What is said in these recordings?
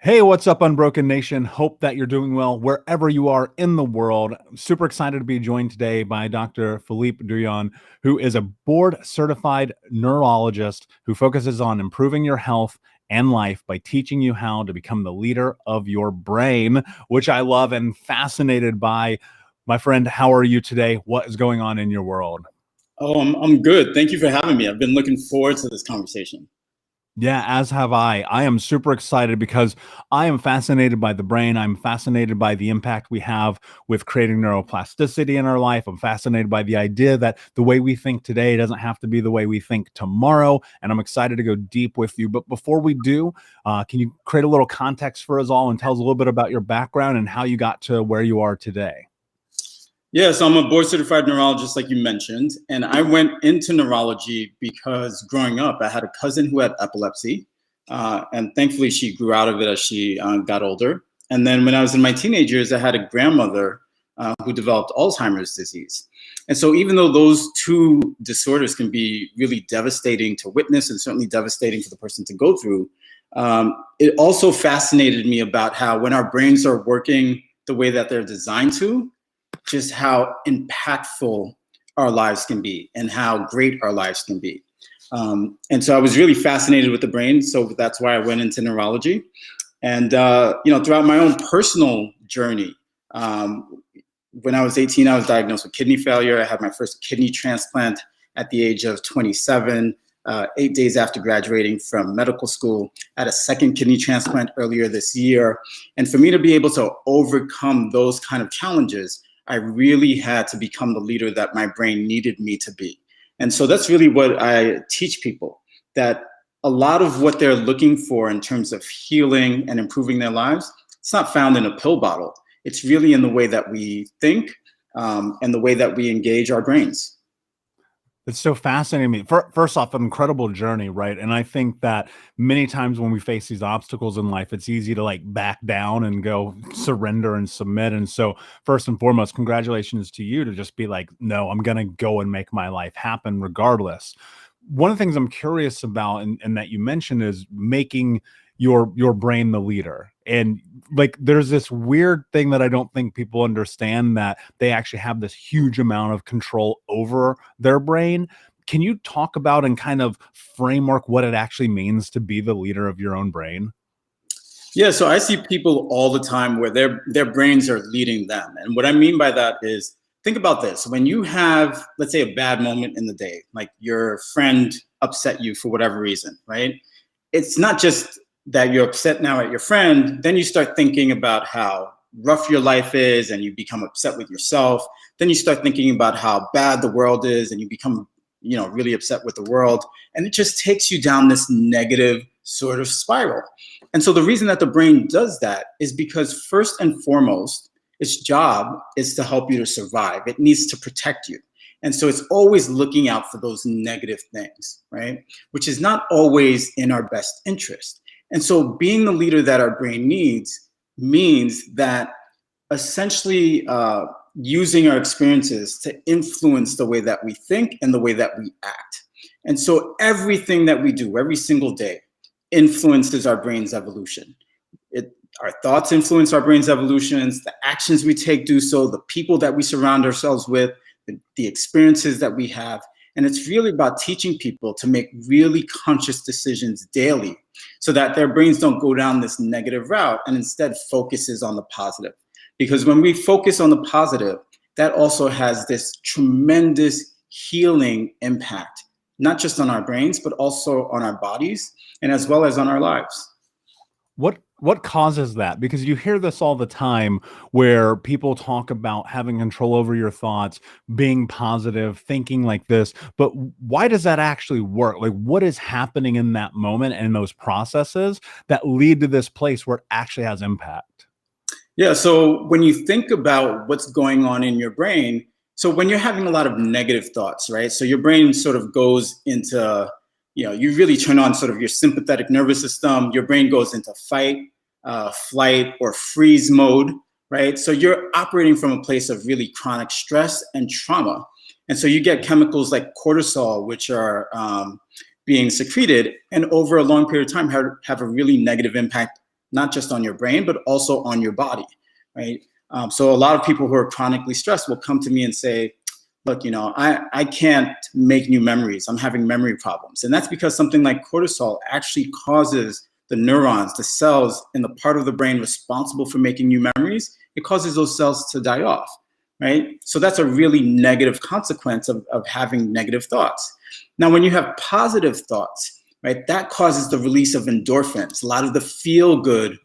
Hey, what's up, Unbroken Nation? Hope that you're doing well wherever you are in the world. I'm super excited to be joined today by Dr. Philippe Douyon, who is a board certified neurologist who focuses on improving your health and life by teaching you how to become the leader of your brain, which I love and fascinated by. My friend, how are you today? What is going on in your world? Oh, I'm good. Thank you for having me. I've been looking forward to this conversation. Yeah, as have I. I am super excited because I am fascinated by the brain. I'm fascinated by the impact we have with creating neuroplasticity in our life. I'm fascinated by the idea that the way we think today doesn't have to be the way we think tomorrow. And I'm excited to go deep with you. But before we do, can you create a little context for us all and tell us a little bit about your background and how you got to where you are today? Yeah, so I'm a board certified neurologist, like you mentioned, and I went into neurology because growing up, I had a cousin who had epilepsy, and thankfully she grew out of it as she got older. And then when I was in my teenage years, I had a grandmother who developed Alzheimer's disease. And so even though those two disorders can be really devastating to witness and certainly devastating for the person to go through, it also fascinated me about how when our brains are working the way that they're designed to, just how impactful our lives can be and how great our lives can be. And so I was really fascinated with the brain. So that's why I went into neurology. And, throughout my own personal journey, when I was 18, I was diagnosed with kidney failure. I had my first kidney transplant at the age of 27, 8 days after graduating from medical school. I had a second kidney transplant earlier this year. And for me to be able to overcome those kind of challenges, I really had to become the leader that my brain needed me to be. And so that's really what I teach people, that a lot of what they're looking for in terms of healing and improving their lives, it's not found in a pill bottle. It's really in the way that we think and the way that we engage our brains. It's so fascinating to me. First off, an incredible journey, right? And I think that many times when we face these obstacles in life, it's easy to like back down and go surrender and submit. And so, first and foremost, congratulations to you to just be like, no, I'm going to go and make my life happen regardless. One of the things I'm curious about and that you mentioned is making your brain the leader. And like there's this weird thing that I don't think people understand, that they actually have this huge amount of control over their brain. Can you talk about and kind of framework what it actually means to be the leader of your own brain? Yeah, so I see people all the time where their brains are leading them. And what I mean by that is, think about this. When you have, let's say, a bad moment in the day, like your friend upset you for whatever reason, right? It's not just that you're upset now at your friend, then you start thinking about how rough your life is and you become upset with yourself. Then you start thinking about how bad the world is and you become, really upset with the world. And it just takes you down this negative sort of spiral. And so the reason that the brain does that is because first and foremost, its job is to help you to survive. It needs to protect you. And so it's always looking out for those negative things, right? Which is not always in our best interest. And so being the leader that our brain needs means that essentially using our experiences to influence the way that we think and the way that we act. And so everything that we do every single day influences our brain's evolution. Our thoughts influence our brain's evolutions, the actions we take do so, the people that we surround ourselves with, the experiences that we have. And it's really about teaching people to make really conscious decisions daily so that their brains don't go down this negative route and instead focuses on the positive. Because when we focus on the positive, that also has this tremendous healing impact, not just on our brains, but also on our bodies and as well as on our lives. What causes that? Because you hear this all the time where people talk about having control over your thoughts, being positive, thinking like this, but why does that actually work? Like what is happening in that moment and those processes that lead to this place where it actually has impact? Yeah, so when you think about what's going on in your brain, so when you're having a lot of negative thoughts, right? So your brain sort of goes into, you really turn on sort of your sympathetic nervous system. Your brain goes into fight, flight, or freeze mode, right? So you're operating from a place of really chronic stress and trauma. And so you get chemicals like cortisol, which are being secreted, and over a long period of time have a really negative impact not just on your brain, but also on your body, right? So a lot of people who are chronically stressed will come to me and say, look, I can't make new memories. I'm having memory problems. And that's because something like cortisol actually causes the neurons, the cells in the part of the brain responsible for making new memories, it causes those cells to die off, right? So that's a really negative consequence of having negative thoughts. Now, when you have positive thoughts, right, that causes the release of endorphins, a lot of the feel-good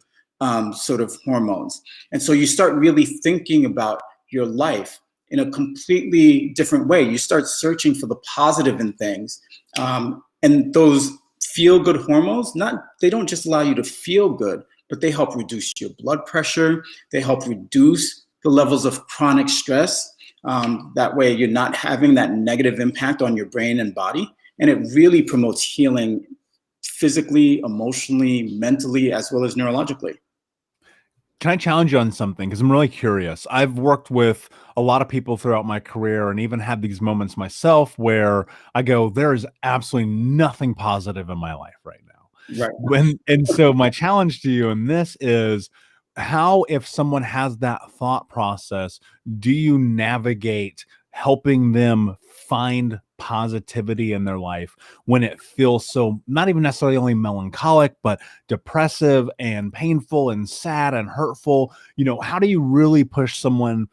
sort of hormones. And so you start really thinking about your life in a completely different way. You start searching for the positive in things. And those feel-good hormones, they don't just allow you to feel good, but they help reduce your blood pressure. They help reduce the levels of chronic stress. That way you're not having that negative impact on your brain and body. And it really promotes healing physically, emotionally, mentally, as well as neurologically. Can I challenge you on something? Because I'm really curious. I've worked with a lot of people throughout my career and even had these moments myself where I go, there is absolutely nothing positive in my life right now. Right. And so my challenge to you in this is, how, if someone has that thought process, do you navigate helping them find positivity in their life when it feels so, not even necessarily only melancholic, but depressive and painful and sad and hurtful? How do you really push someone?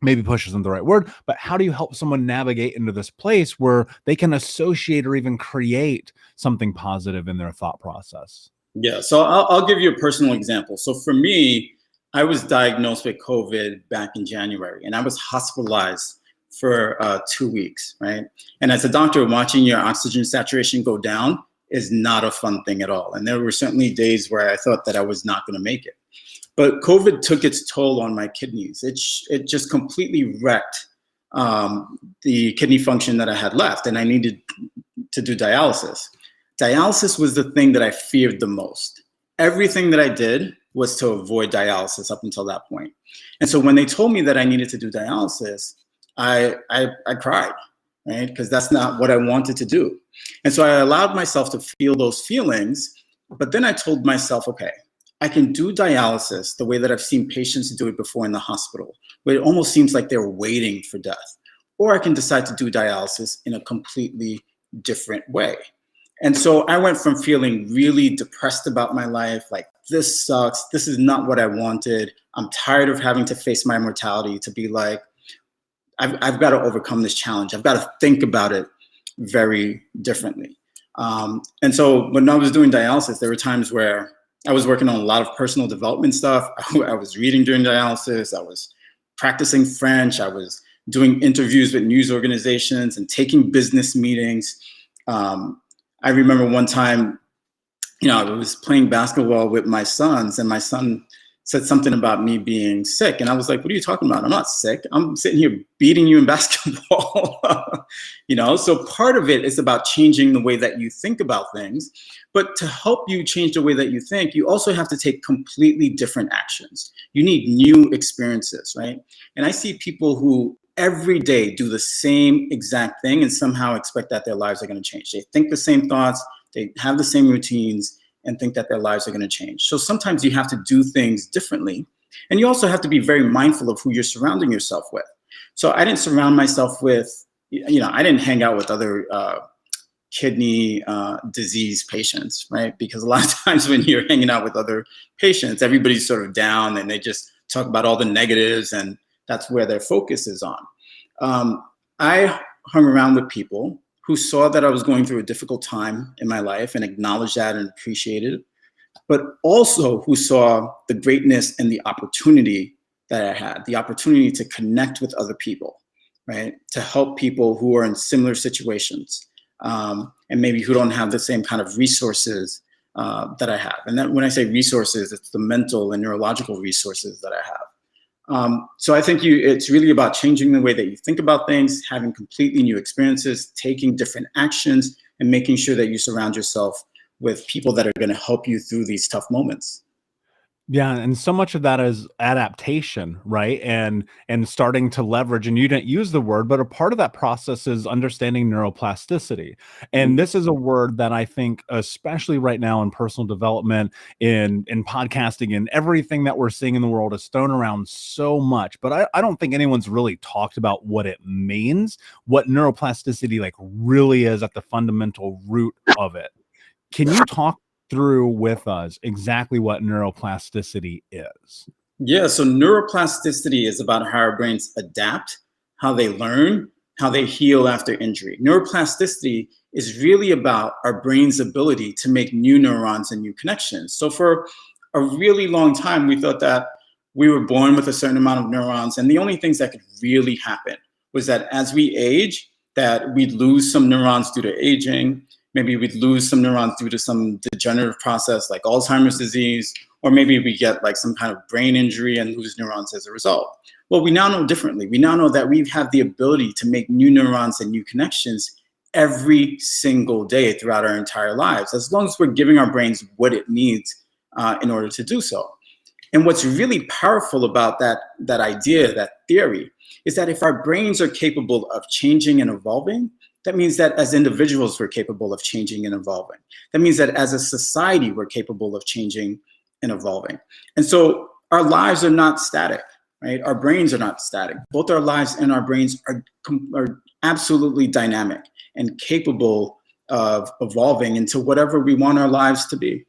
Maybe push isn't the right word, but how do you help someone navigate into this place where they can associate or even create something positive in their thought process? Yeah, so I'll give you a personal example. So for me, I was diagnosed with COVID back in January, and I was hospitalized for 2 weeks, right? And as a doctor, watching your oxygen saturation go down is not a fun thing at all. And there were certainly days where I thought that I was not going to make it. But COVID took its toll on my kidneys. It just completely wrecked the kidney function that I had left, and I needed to do dialysis. Dialysis was the thing that I feared the most. Everything that I did was to avoid dialysis up until that point. And so when they told me that I needed to do dialysis, I cried, right? Because that's not what I wanted to do. And so I allowed myself to feel those feelings, but then I told myself, okay, I can do dialysis the way that I've seen patients do it before in the hospital, where it almost seems like they're waiting for death. Or I can decide to do dialysis in a completely different way. And so I went from feeling really depressed about my life, like this sucks, this is not what I wanted, I'm tired of having to face my mortality, to be like, I've got to overcome this challenge. I've got to think about it very differently. And so when I was doing dialysis, there were times where I was working on a lot of personal development stuff. I was reading during dialysis. I was practicing French. I was doing interviews with news organizations and taking business meetings. I remember one time, I was playing basketball with my sons, and my son said something about me being sick. And I was like, what are you talking about? I'm not sick. I'm sitting here beating you in basketball. So part of it is about changing the way that you think about things. But to help you change the way that you think, you also have to take completely different actions. You need new experiences, right? And I see people who every day do the same exact thing and somehow expect that their lives are going to change. They think the same thoughts, they have the same routines, and think that their lives are going to change. So sometimes you have to do things differently. And you also have to be very mindful of who you're surrounding yourself with. So I didn't surround myself with, I didn't hang out with other kidney disease patients, right? Because a lot of times when you're hanging out with other patients, everybody's sort of down and they just talk about all the negatives, and that's where their focus is on. I hung around with people who saw that I was going through a difficult time in my life and acknowledged that and appreciated it, but also who saw the greatness and the opportunity that I had, the opportunity to connect with other people, right? To help people who are in similar situations, and maybe who don't have the same kind of resources that I have. And that, when I say resources, it's the mental and neurological resources that I have. So I think it's really about changing the way that you think about things, having completely new experiences, taking different actions, and making sure that you surround yourself with people that are going to help you through these tough moments. Yeah, and so much of that is adaptation, right? And starting to leverage, and you didn't use the word, but a part of that process is understanding neuroplasticity. And Mhm. this is a word that I think, especially right now in personal development, in podcasting, and everything that we're seeing in the world is thrown around so much. But I don't think anyone's really talked about what it means, what neuroplasticity like really is at the fundamental root of it. Can you talk through with us exactly what neuroplasticity is? Yeah, so neuroplasticity is about how our brains adapt, how they learn, how they heal after injury. Neuroplasticity is really about our brain's ability to make new neurons and new connections. So for a really long time, we thought that we were born with a certain amount of neurons, and the only things that could really happen was that as we age, that we'd lose some neurons due to aging. Maybe we'd lose some neurons due to some degenerative process like Alzheimer's disease, or maybe we get like some kind of brain injury and lose neurons as a result. Well, we now know differently. We now know that we have the ability to make new neurons and new connections every single day throughout our entire lives, as long as we're giving our brains what it needs in order to do so. And what's really powerful about that idea, that theory, is that if our brains are capable of changing and evolving, that means that as individuals, we're capable of changing and evolving. That means that as a society, we're capable of changing and evolving. And so our lives are not static, right? Our brains are not static. Both our lives and our brains are absolutely dynamic and capable of evolving into whatever we want our lives to be.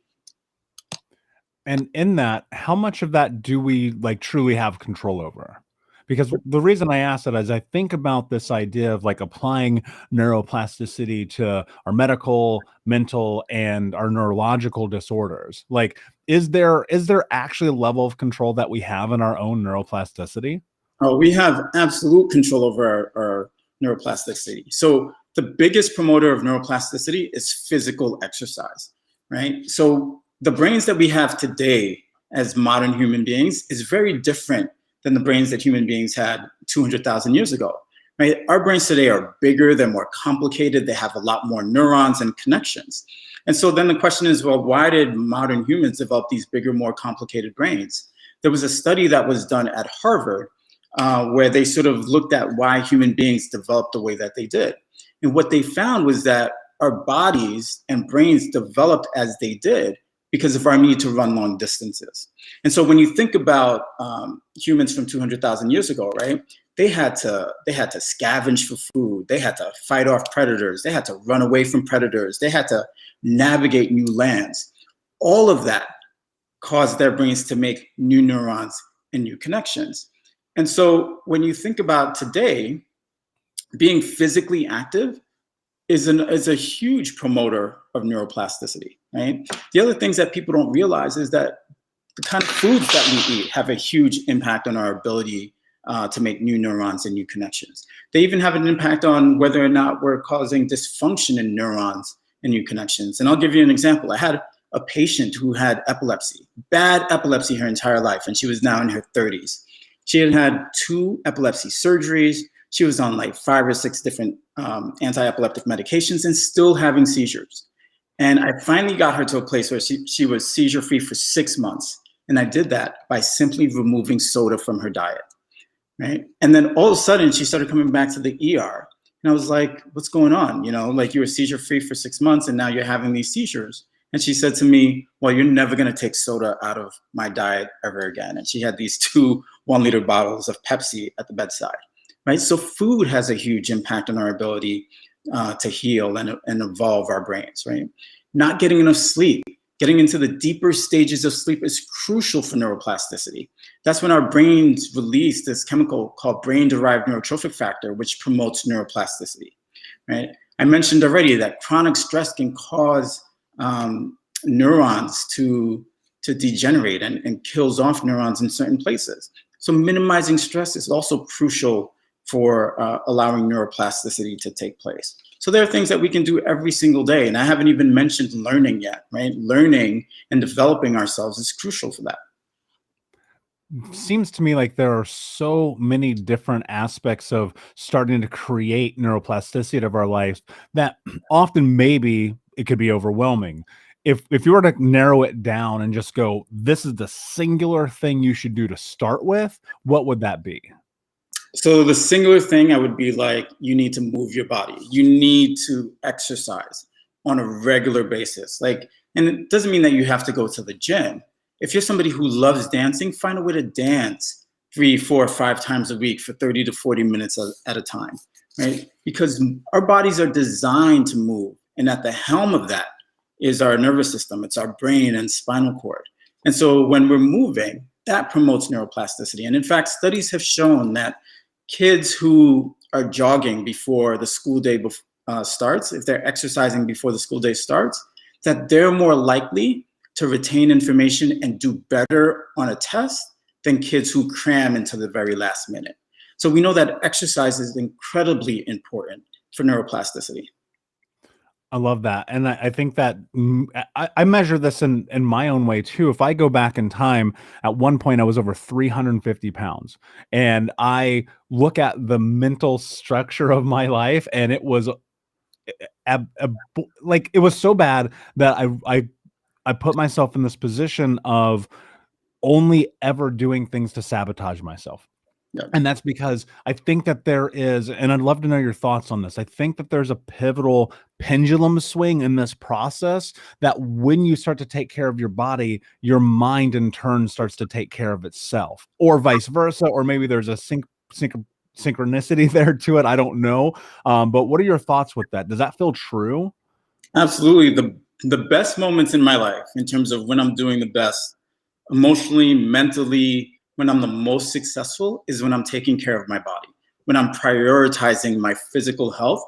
And in that, how much of that do we like truly have control over? Because the reason I ask that is I think about this idea of like applying neuroplasticity to our medical, mental, and our neurological disorders. Like, is there actually a level of control that we have in our own neuroplasticity? Oh, we have absolute control over our neuroplasticity. So the biggest promoter of neuroplasticity is physical exercise, right? So the brains that we have today as modern human beings is very different than the brains that human beings had 200,000 years ago, right? Our brains today are bigger, they're more complicated, they have a lot more neurons and connections. And so then the question is, well, why did modern humans develop these bigger, more complicated brains? There was a study that was done at Harvard where they sort of looked at why human beings developed the way that they did. And what they found was that our bodies and brains developed as they did because of our need to run long distances. And so when you think about humans from 200,000 years ago, right? They had to scavenge for food. They had to fight off predators. They had to run away from predators. They had to navigate new lands. All of that caused their brains to make new neurons and new connections. And so when you think about today, being physically active is a huge promoter of neuroplasticity, right? The other things that people don't realize is that the kind of foods that we eat have a huge impact on our ability to make new neurons and new connections. They even have an impact on whether or not we're causing dysfunction in neurons and new connections. And I'll give you an example. I had a patient who had epilepsy, bad epilepsy her entire life, and she was now in her 30s. She had had 2 epilepsy surgeries. She was on like 5 or 6 different anti-epileptic medications and still having seizures. And I finally got her to a place where she was seizure-free for 6 months. And I did that by simply removing soda from her diet, right? And then all of a sudden, she started coming back to the ER. And I was like, what's going on? You know, like you were seizure-free for 6 months and now you're having these seizures. And she said to me, well, you're never going to take soda out of my diet ever again. And she had these 2 1-liter bottles of Pepsi at the bedside, right? So food has a huge impact on our ability to heal and evolve our brains, right? Not getting enough sleep, getting into the deeper stages of sleep is crucial for neuroplasticity. That's when our brains release this chemical called brain-derived neurotrophic factor, which promotes neuroplasticity, right? I mentioned already that chronic stress can cause neurons to degenerate and kills off neurons in certain places. So minimizing stress is also crucial for allowing neuroplasticity to take place. So there are things that we can do every single day. And I haven't even mentioned learning yet, right? Learning and developing ourselves is crucial for that. Seems to me like there are so many different aspects of starting to create neuroplasticity of our life that often maybe it could be overwhelming. if you were to narrow it down and just go, this is the singular thing you should do to start with, what would that be? So the singular thing I would be like, you need to move your body. You need to exercise on a regular basis. Like, and it doesn't mean that you have to go to the gym. If you're somebody who loves dancing, find a way to dance 3, 4, 5 times a week for 30 to 40 minutes at a time, right? Because our bodies are designed to move. And at the helm of that is our nervous system. It's our brain and spinal cord. And so when we're moving, that promotes neuroplasticity. And in fact, studies have shown that kids who are jogging before the school day starts, if they're exercising before the school day starts, that they're more likely to retain information and do better on a test than kids who cram into the very last minute. So we know that exercise is incredibly important for neuroplasticity. I love that. And I think that I measure this in my own way too. If I go back in time, at one point I was over 350 pounds. And I look at the mental structure of my life, and it was like, it was so bad that I put myself in this position of only ever doing things to sabotage myself. Yeah. And that's because I think that there is, and I'd love to know your thoughts on this. I think that there's a pivotal pendulum swing in this process, that when you start to take care of your body, your mind in turn starts to take care of itself, or vice versa, or maybe there's a synchronicity there to it. I don't know. But what are your thoughts with that? Does that feel true? Absolutely. The best moments in my life, in terms of when I'm doing the best, emotionally, mentally, when I'm the most successful, is when I'm taking care of my body. When I'm prioritizing my physical health,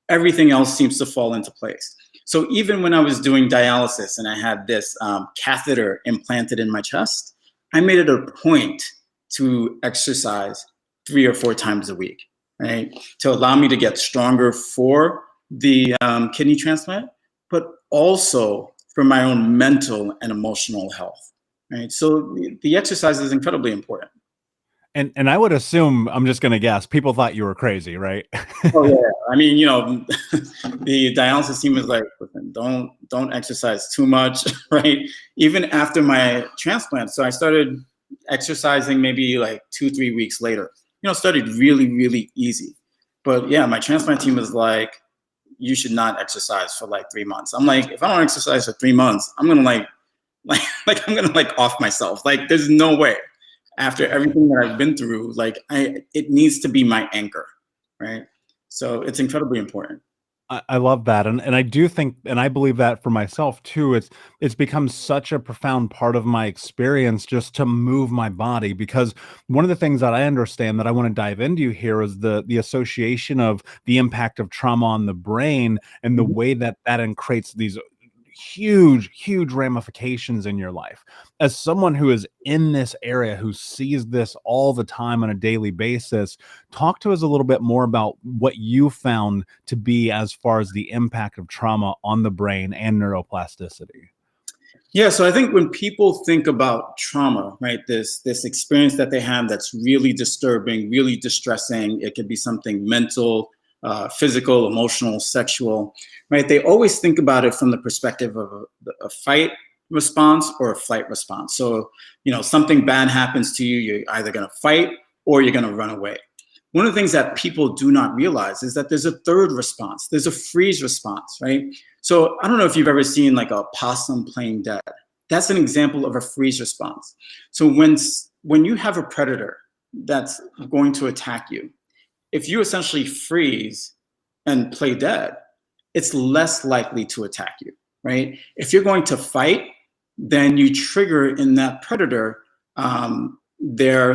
everything else seems to fall into place. So even when I was doing dialysis and I had this catheter implanted in my chest, I made it a point to exercise 3 or 4 times a week, right? To allow me to get stronger for the kidney transplant, but also for my own mental and emotional health. Right. So the exercise is incredibly important. And I would assume, I'm just going to guess, people thought you were crazy, right? Oh yeah. I mean, the dialysis team is like, listen, don't exercise too much, right? Even after my transplant. So I started exercising maybe like 2, 3 weeks later. Started really, really easy. But yeah, my transplant team is like, you should not exercise for like 3 months. I'm like, if I don't exercise for 3 months, I'm gonna I'm gonna off myself. Like, there's no way. After everything that I've been through, it needs to be my anchor, right? So it's incredibly important. I love that. And I do think, and I believe that for myself too, it's become such a profound part of my experience just to move my body. Because one of the things that I understand that I want to dive into here is the association of the impact of trauma on the brain, and the way that creates these huge ramifications in your life. As someone who is in this area, who sees this all the time on a daily basis, talk to us a little bit more about what you found to be as far as the impact of trauma on the brain and neuroplasticity. Yeah, so I think when people think about trauma, right, this experience that they have that's really disturbing, really distressing, it could be something mental, physical, emotional, sexual, right? They always think about it from the perspective of a fight response or a flight response. So, something bad happens to you, you're either going to fight or you're going to run away. One of the things that people do not realize is that there's a third response. There's a freeze response, right? So I don't know if you've ever seen like a possum playing dead. That's an example of a freeze response. So when you have a predator that's going to attack you, if you essentially freeze and play dead, it's less likely to attack you, right? If you're going to fight, then you trigger in that predator their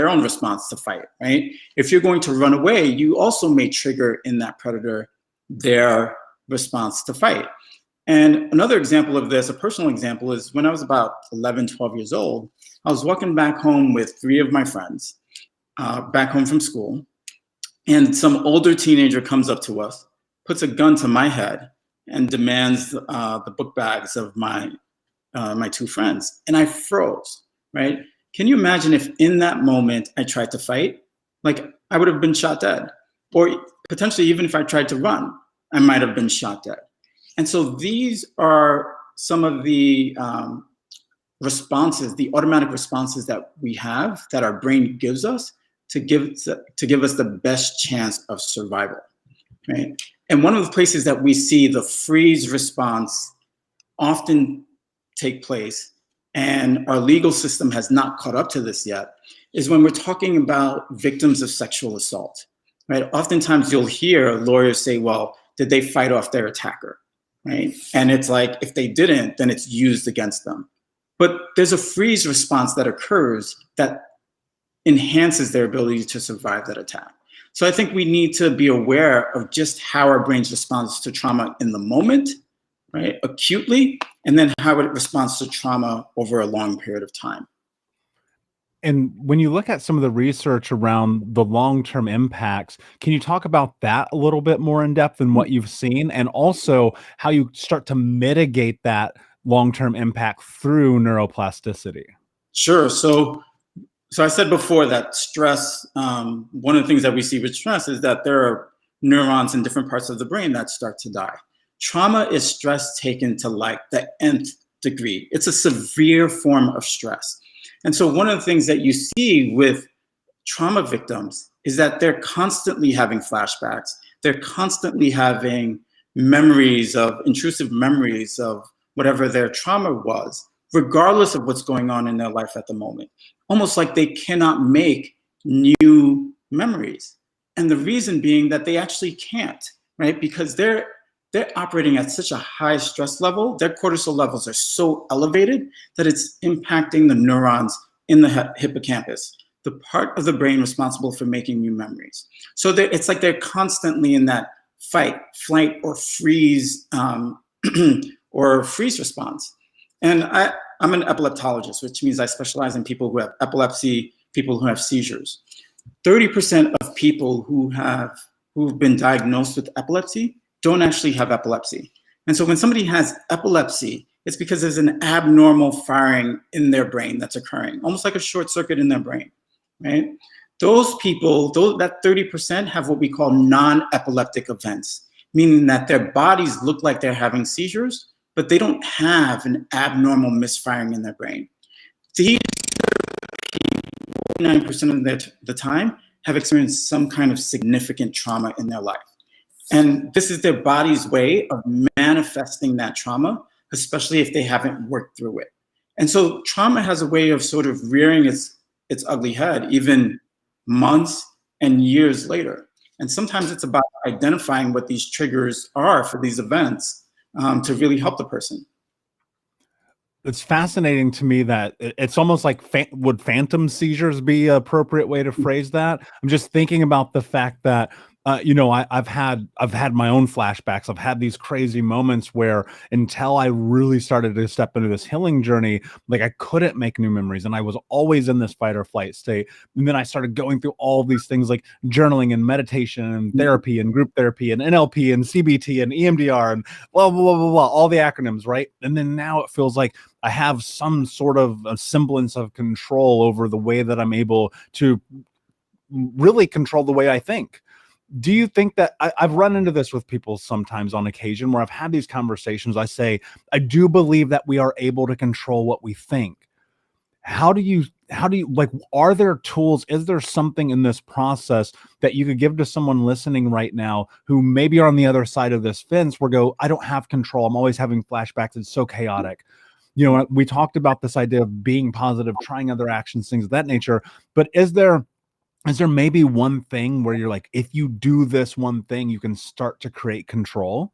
own response to fight, right? If you're going to run away, you also may trigger in that predator their response to fight. And another example of this, a personal example, is when I was about 11, 12 years old, I was walking back home with 3 of my friends, back home from school, and some older teenager comes up to us, puts a gun to my head, and demands the book bags of my 2 friends. And I froze, right? Can you imagine if in that moment I tried to fight? Like, I would have been shot dead. Or potentially even if I tried to run, I might have been shot dead. And so these are some of the responses, the automatic responses that we have, that our brain gives us to give us the best chance of survival, right? And one of the places that we see the freeze response often take place, and our legal system has not caught up to this yet, is when we're talking about victims of sexual assault, right? Oftentimes you'll hear lawyers say, well, did they fight off their attacker, right? And it's like, if they didn't, then it's used against them. But there's a freeze response that occurs that enhances their ability to survive that attack. So I think we need to be aware of just how our brains responds to trauma in the moment, right, acutely, and then how it responds to trauma over a long period of time. And when you look at some of the research around the long-term impacts, can you talk about that a little bit more in depth than what you've seen, and also how you start to mitigate that long-term impact through neuroplasticity? Sure. So I said before that stress, one of the things that we see with stress is that there are neurons in different parts of the brain that start to die. Trauma is stress taken to like the nth degree. It's a severe form of stress. And so one of the things that you see with trauma victims is that they're constantly having flashbacks. They're constantly having intrusive memories of whatever their trauma was, regardless of what's going on in their life at the moment. Almost like they cannot make new memories. And the reason being that they actually can't, right? Because they're operating at such a high stress level, their cortisol levels are so elevated that it's impacting the neurons in the hippocampus, the part of the brain responsible for making new memories. So it's like they're constantly in that fight, flight, or freeze response. And I'm an epileptologist, which means I specialize in people who have epilepsy, people who have seizures. 30% of people who've been diagnosed with epilepsy don't actually have epilepsy. And so when somebody has epilepsy, it's because there's an abnormal firing in their brain that's occurring, almost like a short circuit in their brain, right? Those people, that 30% have what we call non-epileptic events, meaning that their bodies look like they're having seizures, but they don't have an abnormal misfiring in their brain. These 49% of the time have experienced some kind of significant trauma in their life. And this is their body's way of manifesting that trauma, especially if they haven't worked through it. And so trauma has a way of sort of rearing its ugly head, even months and years later. And sometimes it's about identifying what these triggers are for these events to really help the person. It's fascinating to me that it's almost like, would phantom seizures be an appropriate way to phrase that? I'm just thinking about the fact that I've had my own flashbacks. I've had these crazy moments where, until I really started to step into this healing journey, like, I couldn't make new memories, and I was always in this fight or flight state. And then I started going through all these things like journaling and meditation and therapy and group therapy and NLP and CBT and EMDR and blah, blah, blah, blah, blah, all the acronyms, right? And then now it feels like I have some sort of a semblance of control over the way that I'm able to really control the way I think. Do you think that I've run into this with people sometimes on occasion where I've had these conversations? I say, I do believe that we are able to control what we think. How do you like, are there tools? Is there something in this process that you could give to someone listening right now who maybe are on the other side of this fence where I don't have control. I'm always having flashbacks. It's so chaotic. We talked about this idea of being positive, trying other actions, things of that nature. But is there maybe one thing where you're like, if you do this one thing, you can start to create control?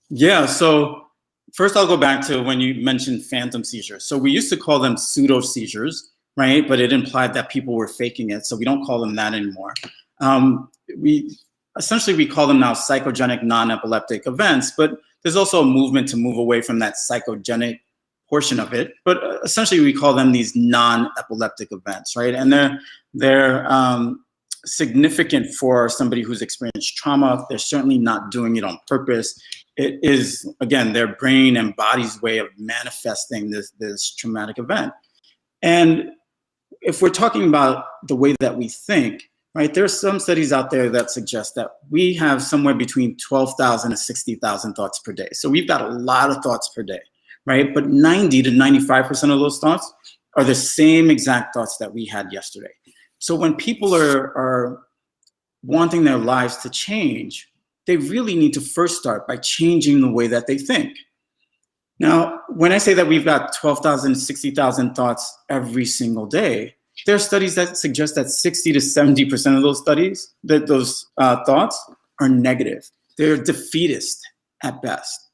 Yeah. So first I'll go back to when you mentioned phantom seizures. So we used to call them pseudo seizures, right? But it implied that people were faking it. So we don't call them that anymore. We call them now psychogenic non-epileptic events, but there's also a movement to move away from that psychogenic portion of it. But essentially we call them these non-epileptic events, right? And they're significant for somebody who's experienced trauma. They're certainly not doing it on purpose. It is, again, their brain and body's way of manifesting this traumatic event. And if we're talking about the way that we think, right? There are some studies out there that suggest that we have somewhere between 12,000 to 60,000 thoughts per day. So we've got a lot of thoughts per day, right? But 90 to 95% of those thoughts are the same exact thoughts that we had yesterday. So when people are wanting their lives to change, they really need to first start by changing the way that they think. Now, when I say that we've got 12,000 to 60,000 thoughts every single day, there are studies that suggest that 60 to 70% of those thoughts are negative. They're defeatist at best.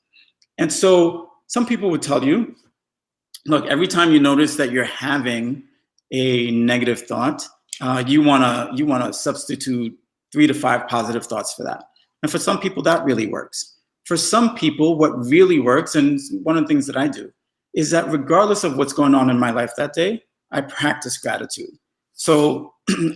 And so some people would tell you, look, every time you notice that you're having a negative thought, you wanna substitute 3 to 5 positive thoughts for that. And for some people, that really works. For some people, what really works, and one of the things that I do, is that regardless of what's going on in my life that day, I practice gratitude. So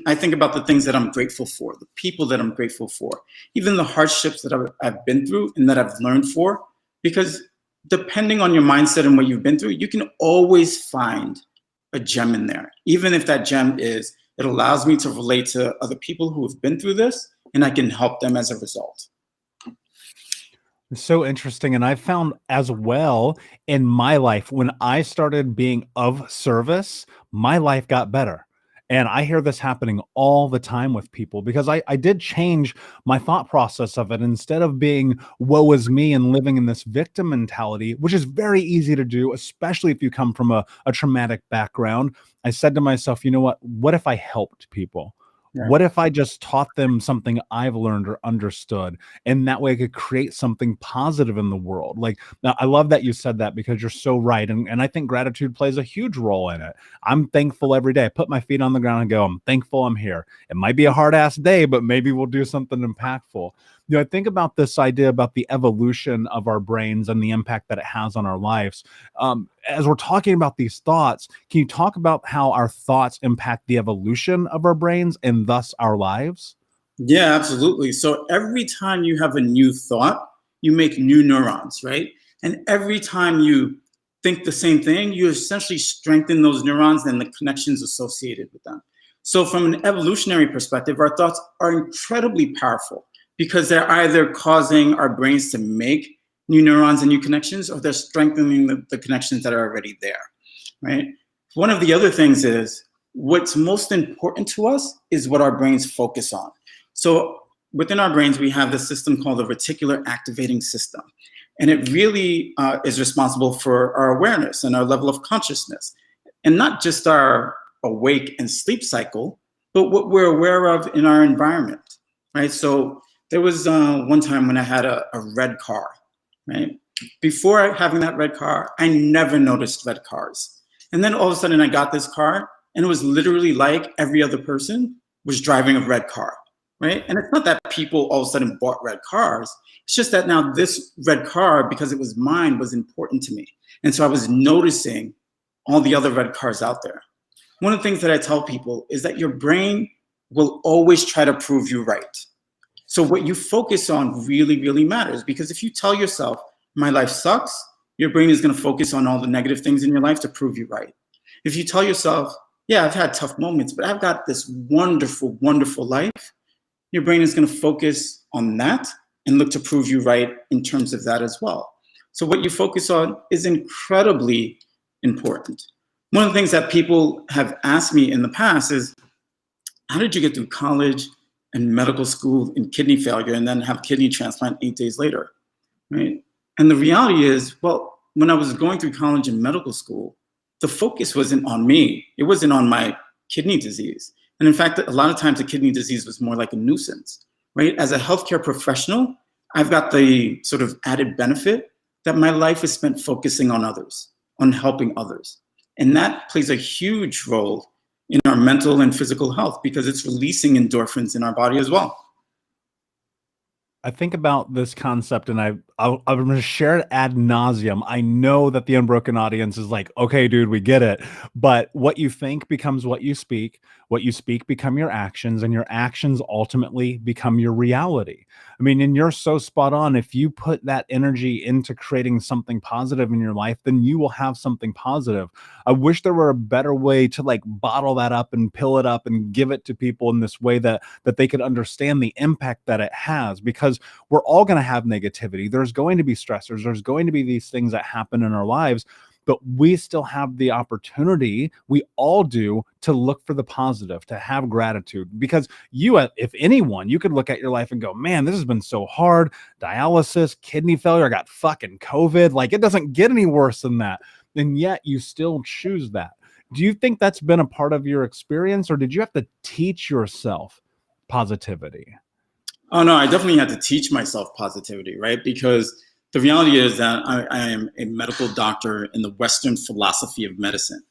I think about the things that I'm grateful for, the people that I'm grateful for, even the hardships that I've been through and that I've learned for, because depending on your mindset and what you've been through, you can always find a gem in there. Even if that gem is, it allows me to relate to other people who have been through this, and I can help them as a result. It's so interesting. And I found as well in my life, when I started being of service, my life got better. And I hear this happening all the time with people because I did change my thought process of it. Instead of being woe is me and living in this victim mentality, which is very easy to do, especially if you come from a traumatic background, I said to myself, you know what if I helped people? Yeah. What if I just taught them something I've learned or understood? And that way I could create something positive in the world. Like, now I love that you said that because you're so right. And I think gratitude plays a huge role in it. I'm thankful every day. I put my feet on the ground and go, I'm thankful I'm here. It might be a hard ass day, but maybe we'll do something impactful. You know, I think about this idea about the evolution of our brains and the impact that it has on our lives. As we're talking about these thoughts, can you talk about how our thoughts impact the evolution of our brains and thus our lives? Yeah, absolutely. So every time you have a new thought, you make new neurons, right? And every time you think the same thing, you essentially strengthen those neurons and the connections associated with them. So from an evolutionary perspective, our thoughts are incredibly powerful because they're either causing our brains to make new neurons and new connections, or they're strengthening the connections that are already there, right? One of the other things is what's most important to us is what our brains focus on. So within our brains, we have this system called the reticular activating system. And it really is responsible for our awareness and our level of consciousness. And not just our awake and sleep cycle, but what we're aware of in our environment, right? So there was one time when I had a red car, right? Before having that red car, I never noticed red cars. And then all of a sudden I got this car and it was literally like every other person was driving a red car, right? And it's not that people all of a sudden bought red cars. It's just that now this red car, because it was mine, was important to me. And so I was noticing all the other red cars out there. One of the things that I tell people is that your brain will always try to prove you right. So what you focus on really, really matters, because if you tell yourself, my life sucks, your brain is going to focus on all the negative things in your life to prove you right. If you tell yourself, yeah, I've had tough moments, but I've got this wonderful, wonderful life, your brain is going to focus on that and look to prove you right in terms of that as well. So what you focus on is incredibly important. One of the things that people have asked me in the past is, how did you get through college and medical school and kidney failure and then have kidney transplant 8 days later, right? And the reality is, well, when I was going through college and medical school, the focus wasn't on me. It wasn't on my kidney disease. And in fact, a lot of times the kidney disease was more like a nuisance, right? As a healthcare professional, I've got the sort of added benefit that my life is spent focusing on others, on helping others. And that plays a huge role in our mental and physical health because it's releasing endorphins in our body as well. I think about this concept and I'm going to share it ad nauseum. I know that the Unbroken audience is like, okay, dude, we get it. But what you think becomes what you speak become your actions, and your actions ultimately become your reality. I mean, and you're so spot on. If you put that energy into creating something positive in your life, then you will have something positive. I wish there were a better way to like bottle that up and pill it up and give it to people in this way that they could understand the impact that it has, because we're all going to have negativity. There's going to be stressors. There's going to be these things that happen in our lives, but we still have the opportunity, we all do, to look for the positive, to have gratitude. Because you, if anyone, you could look at your life and go, man, this has been so hard. Dialysis, kidney failure, I got fucking COVID. Like, it doesn't get any worse than that. And yet you still choose that. Do you think that's been a part of your experience, or did you have to teach yourself positivity? Oh, no, I definitely had to teach myself positivity, right? Because the reality is that I am a medical doctor in the Western philosophy of medicine.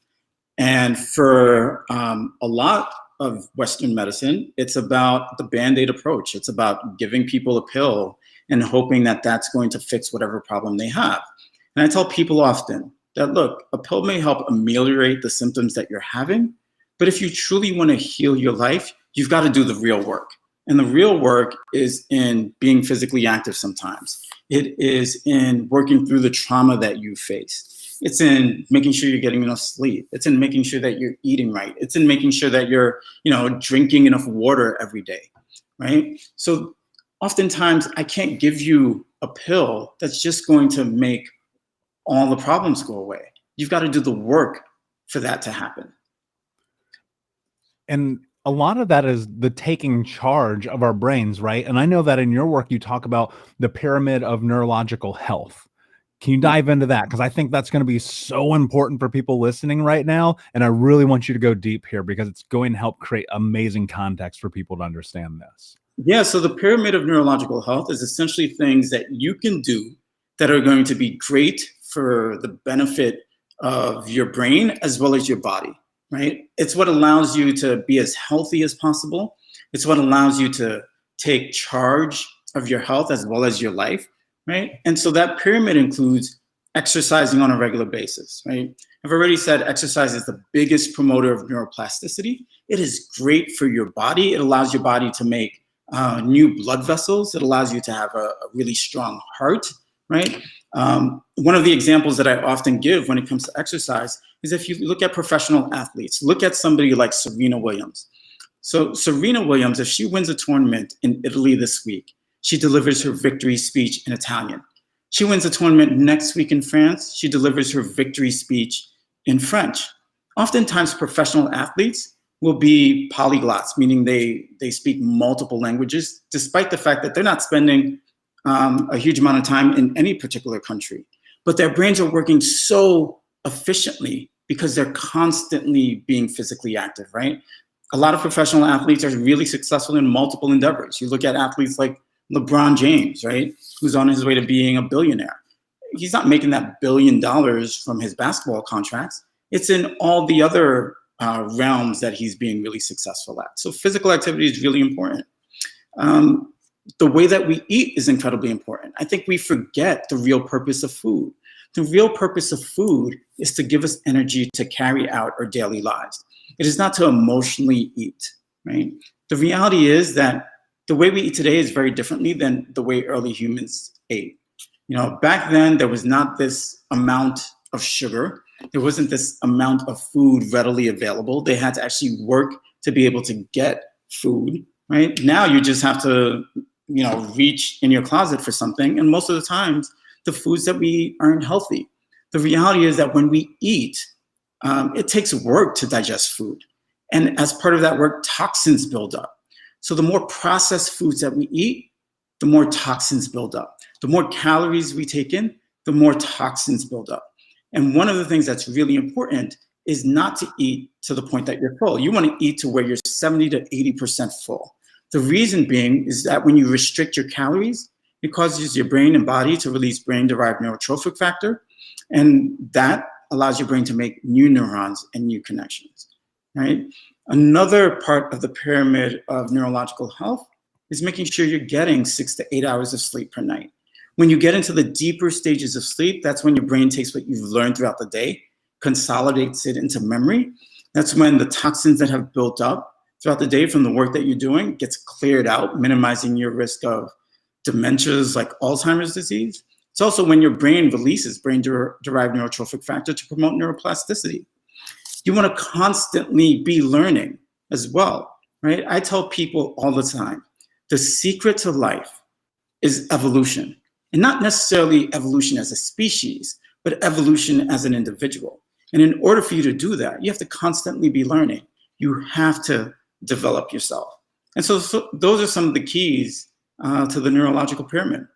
And for a lot of Western medicine, it's about the Band-Aid approach. It's about giving people a pill and hoping that that's going to fix whatever problem they have. And I tell people often that, look, a pill may help ameliorate the symptoms that you're having, but if you truly want to heal your life, you've got to do the real work. And the real work is in being physically active sometimes. It is in working through the trauma that you face. It's in making sure you're getting enough sleep. It's in making sure that you're eating right. It's in making sure that you're, drinking enough water every day, right? So oftentimes I can't give you a pill that's just going to make all the problems go away. You've got to do the work for that to happen. And a lot of that is the taking charge of our brains, right? And I know that in your work, you talk about the pyramid of neurological health. Can you dive into that? Because I think that's going to be so important for people listening right now. And I really want you to go deep here, because it's going to help create amazing context for people to understand this. Yeah, so the pyramid of neurological health is essentially things that you can do that are going to be great for the benefit of your brain as well as your body. Right? It's what allows you to be as healthy as possible. It's what allows you to take charge of your health as well as your life, right? And so that pyramid includes exercising on a regular basis, right? I've already said exercise is the biggest promoter of neuroplasticity. It is great for your body. It allows your body to make new blood vessels. It allows you to have a really strong heart, right? One of the examples that I often give when it comes to exercise is if you look at professional athletes, look at somebody like Serena Williams. So Serena Williams, if she wins a tournament in Italy this week, she delivers her victory speech in Italian. She wins a tournament next week in France, she delivers her victory speech in French. Oftentimes, professional athletes will be polyglots, meaning they speak multiple languages, despite the fact that they're not spending a huge amount of time in any particular country. But their brains are working so efficiently because they're constantly being physically active, right? A lot of professional athletes are really successful in multiple endeavors. You look at athletes like LeBron James, right? Who's on his way to being a billionaire. He's not making that $1 billion from his basketball contracts. It's in all the other realms that he's being really successful at. So physical activity is really important. The way that we eat is incredibly important. I think we forget the real purpose of food. The real purpose of food is to give us energy to carry out our daily lives. It is not to emotionally eat, right? The reality is that the way we eat today is very differently than the way early humans ate. Back then, there was not this amount of sugar. There wasn't this amount of food readily available. They had to actually work to be able to get food, right? Now you just have to, reach in your closet for something. And most of the times, the foods that we eat aren't healthy. The reality is that when we eat, it takes work to digest food. And as part of that work, toxins build up. So the more processed foods that we eat, the more toxins build up. The more calories we take in, the more toxins build up. And one of the things that's really important is not to eat to the point that you're full. You want to eat to where you're 70 to 80% full. The reason being is that when you restrict your calories, it causes your brain and body to release brain-derived neurotrophic factor, and that allows your brain to make new neurons and new connections, right? Another part of the pyramid of neurological health is making sure you're getting 6 to 8 hours of sleep per night. When you get into the deeper stages of sleep, that's when your brain takes what you've learned throughout the day, consolidates it into memory. That's when the toxins that have built up throughout the day from the work that you're doing gets cleared out, minimizing your risk of dementias like Alzheimer's disease. It's also when your brain releases brain-derived neurotrophic factor to promote neuroplasticity. You want to constantly be learning as well, right? I tell people all the time, the secret to life is evolution, and not necessarily evolution as a species, but evolution as an individual. And in order for you to do that, you have to constantly be learning. You have to develop yourself. And so those are some of the keys to the neurological pyramid.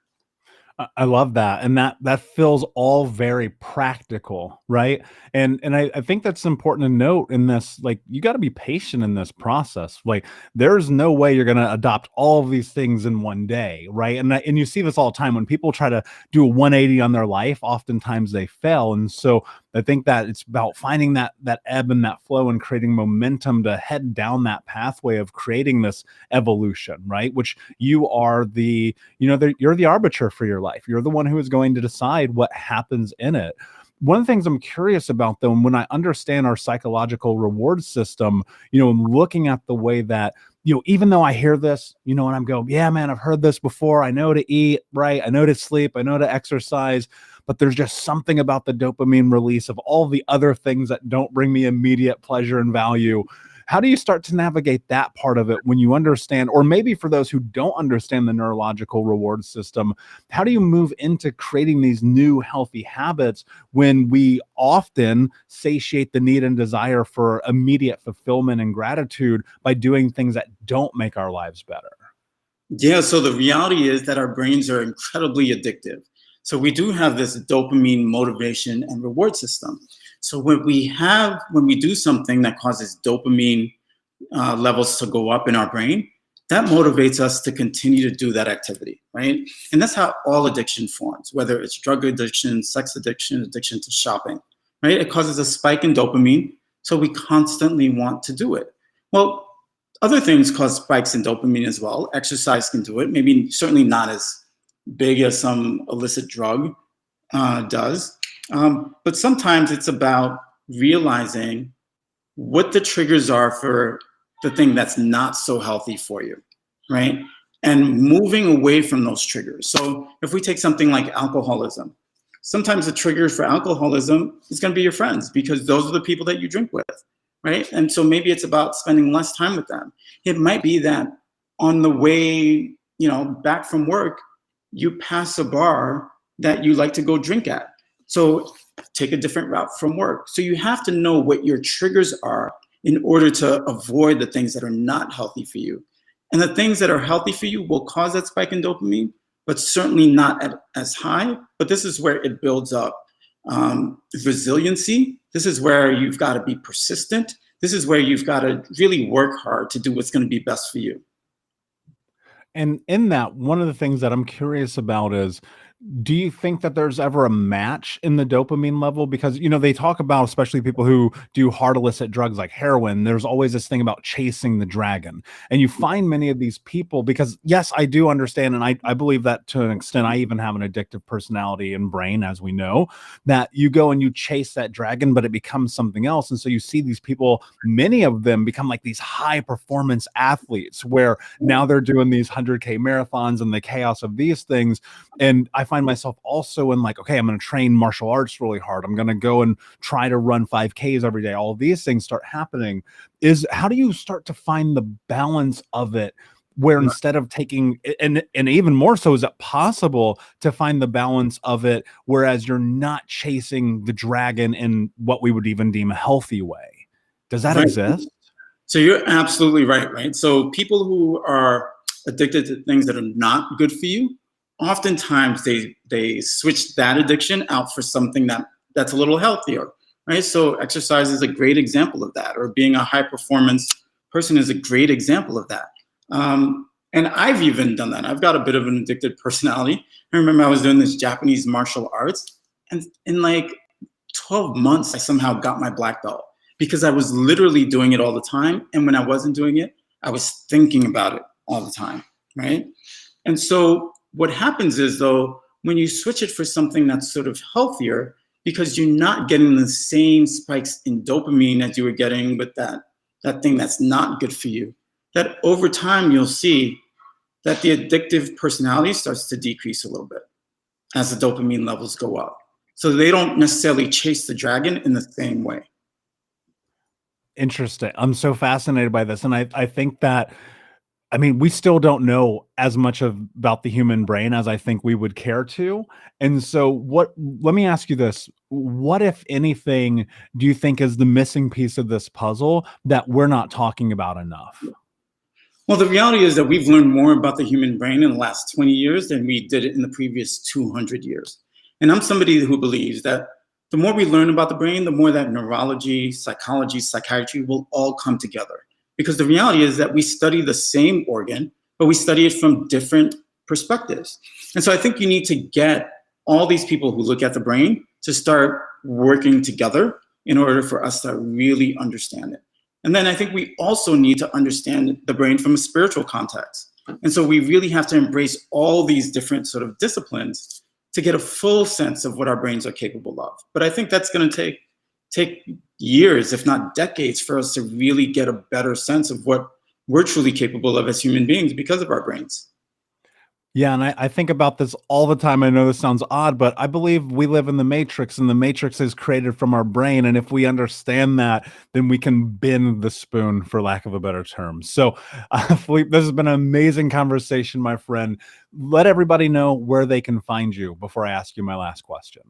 I love that. And that feels all very practical, right? And I think that's important to note in this, like, you got to be patient in this process. Like, there's no way you're going to adopt all of these things in one day, right? And you see this all the time when people try to do a 180 on their life, oftentimes they fail. And so I think that it's about finding that ebb and that flow and creating momentum to head down that pathway of creating this evolution, right? Which you are you're the arbiter for your life. You're the one who is going to decide what happens in it. One of the things I'm curious about, though, when I understand our psychological reward system, looking at the way that, even though I hear this, and I'm going, yeah, man, I've heard this before. I know to eat, right? I know to sleep. I know to exercise. But there's just something about the dopamine release of all the other things that don't bring me immediate pleasure and value. How do you start to navigate that part of it when you understand, or maybe for those who don't understand the neurological reward system, how do you move into creating these new healthy habits when we often satiate the need and desire for immediate fulfillment and gratitude by doing things that don't make our lives better? Yeah, so the reality is that our brains are incredibly addictive. So we do have this dopamine motivation and reward system. So when we do something that causes dopamine levels to go up in our brain, that motivates us to continue to do that activity, right? And that's how all addiction forms, whether it's drug addiction, sex addiction, addiction to shopping, right? It causes a spike in dopamine, so we constantly want to do it. Well, other things cause spikes in dopamine as well. Exercise can do it, maybe certainly not as big as some illicit drug does. But sometimes it's about realizing what the triggers are for the thing that's not so healthy for you, right? And moving away from those triggers. So if we take something like alcoholism, sometimes the trigger for alcoholism is going to be your friends, because those are the people that you drink with, right? And so maybe it's about spending less time with them. It might be that on the way, back from work, you pass a bar that you like to go drink at. So take a different route from work. So you have to know what your triggers are in order to avoid the things that are not healthy for you. And the things that are healthy for you will cause that spike in dopamine, but certainly not as high. But this is where it builds up resiliency. This is where you've got to be persistent. This is where you've got to really work hard to do what's going to be best for you. And in that, one of the things that I'm curious about is, do you think that there's ever a match in the dopamine level? Because, they talk about, especially people who do hard illicit drugs like heroin, there's always this thing about chasing the dragon. And you find many of these people, because yes, I do understand. And I believe that to an extent, I even have an addictive personality and brain, as we know, that you go and you chase that dragon, but it becomes something else. And so you see these people, many of them become like these high performance athletes, where now they're doing these 100K marathons and the chaos of these things. And I find myself also in like, okay, I'm going to train martial arts really hard. I'm going to go and try to run 5Ks every day. All of these things start happening. How do you start to find the balance of it, where instead of taking, and even more so, is it possible to find the balance of it, whereas you're not chasing the dragon in what we would even deem a healthy way? Does that exist? So you're absolutely right? So people who are addicted to things that are not good for you, oftentimes they switch that addiction out for something that's a little healthier, right? So exercise is a great example of that, or being a high performance person is a great example of that. And I've even done that. I've got a bit of an addicted personality. I remember I was doing this Japanese martial arts, and in like 12 months, I somehow got my black belt, because I was literally doing it all the time. And when I wasn't doing it, I was thinking about it all the time, right? And so what happens is, though, when you switch it for something that's sort of healthier, because you're not getting the same spikes in dopamine as you were getting with that thing that's not good for you, that over time you'll see that the addictive personality starts to decrease a little bit as the dopamine levels go up. So they don't necessarily chase the dragon in the same way. Interesting. I'm so fascinated by this. And I think that, I mean, we still don't know as much about the human brain as I think we would care to. And so let me ask you this. What, if anything, do you think is the missing piece of this puzzle that we're not talking about enough? Well, the reality is that we've learned more about the human brain in the last 20 years than we did in the previous 200 years. And I'm somebody who believes that the more we learn about the brain, the more that neurology, psychology, psychiatry will all come together. Because the reality is that we study the same organ, but we study it from different perspectives. And so I think you need to get all these people who look at the brain to start working together in order for us to really understand it. And then I think we also need to understand the brain from a spiritual context. And so we really have to embrace all these different sort of disciplines to get a full sense of what our brains are capable of. But I think that's going to take years, if not decades, for us to really get a better sense of what we're truly capable of as human beings because of our brains. Yeah, and I think about this all the time. I know this sounds odd, but I believe we live in the Matrix, and the Matrix is created from our brain. And if we understand that, then we can bend the spoon, for lack of a better term. So, Philippe, this has been an amazing conversation, my friend. Let everybody know where they can find you before I ask you my last question.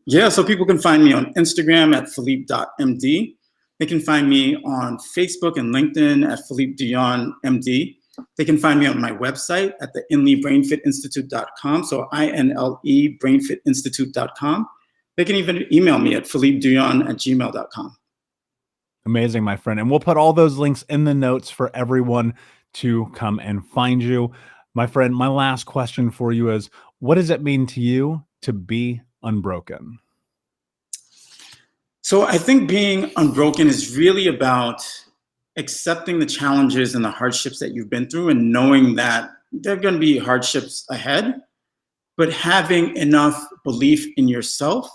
Yeah, so people can find me on Instagram at philippe.md. They can find me on Facebook and LinkedIn at Philippe Douyon, MD. They can find me on my website at the INLE-BrainFitInstitute.com, so INLE BrainFitInstitute.com. They can even email me at philippedouyon@gmail.com. Amazing, my friend. And we'll put all those links in the notes for everyone to come and find you. My friend, my last question for you is, what does it mean to you to be unbroken? So I think being unbroken is really about accepting the challenges and the hardships that you've been through and knowing that there are going to be hardships ahead, but having enough belief in yourself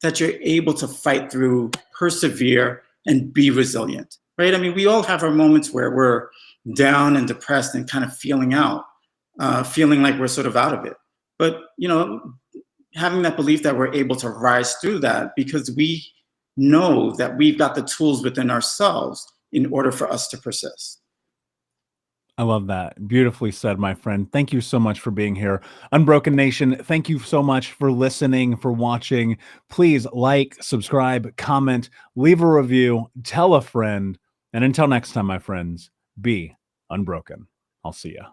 that you're able to fight through, persevere, and be resilient, right? I mean, we all have our moments where we're down and depressed and kind of feeling like we're sort of out of it. But, having that belief that we're able to rise through that because we know that we've got the tools within ourselves in order for us to persist. I love that. Beautifully said, my friend. Thank you so much for being here. Unbroken Nation, thank you so much for listening, for watching. Please like, subscribe, comment, leave a review, tell a friend. And until next time, my friends, be unbroken. I'll see ya.